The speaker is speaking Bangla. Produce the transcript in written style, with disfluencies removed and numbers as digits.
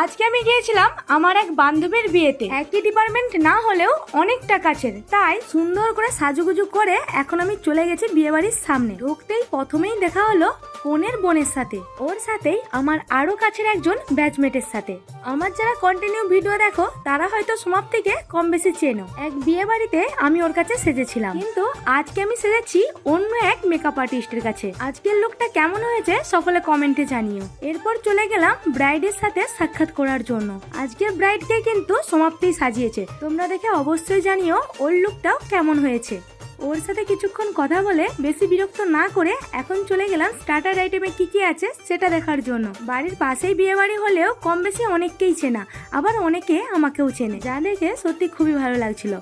আজকে আমি গিয়েছিলাম আমার এক বান্ধবীর বিয়েতে। একই ডিপার্টমেন্ট না হলেও অনেকটা কাছের, তাই সুন্দর করে সাজুগুজু করে এখন আমি চলে গেছি বিয়ে বাড়ির সামনে। ঢুকতেই প্রথমেই দেখা হলো কনের বোনের সাথে, ওর সাথেই আমার আরো কাছের একজন ব্যাচমেটের সাথে। আমার যারা কন্টিনিউ ভিডিও দেখো তারা হয়তো সমাপ্তিকে কম বেশি চেনো। এক বিয়ে বাড়িতে আমি ওর কাছে সেজেছিলাম, কিন্তু আজকে আমি সেজেছি অন্য এক মেকআপ আর্টিস্টের কাছে। আজকের লুকটা কেমন হয়েছে সকলে কমেন্টে জানিও। এরপর চলে গেলাম ব্রাইডের সাথে সাক্ষাৎ করার জন্য। আজকের ব্রাইডকে কিন্তু সমাপ্তি সাজিয়েছে, তোমরা দেখে অবশ্যই জানিও ওর লুকটাও কেমন হয়েছে। ওর সাথে কিছুক্ষণ কথা বলে বেশি বিরক্ত না করে এখন চলে গেলাম স্টার্টার আইটেমে কি কি আছে সেটা দেখার জন্য। বাড়ির পাশেই বিয়ে বাড়ি হলেও কম বেশি অনেককেই চেনা, আবার অনেকে আমাকেও চেনে, যা দেখে সত্যি খুবই ভালো লাগছিল।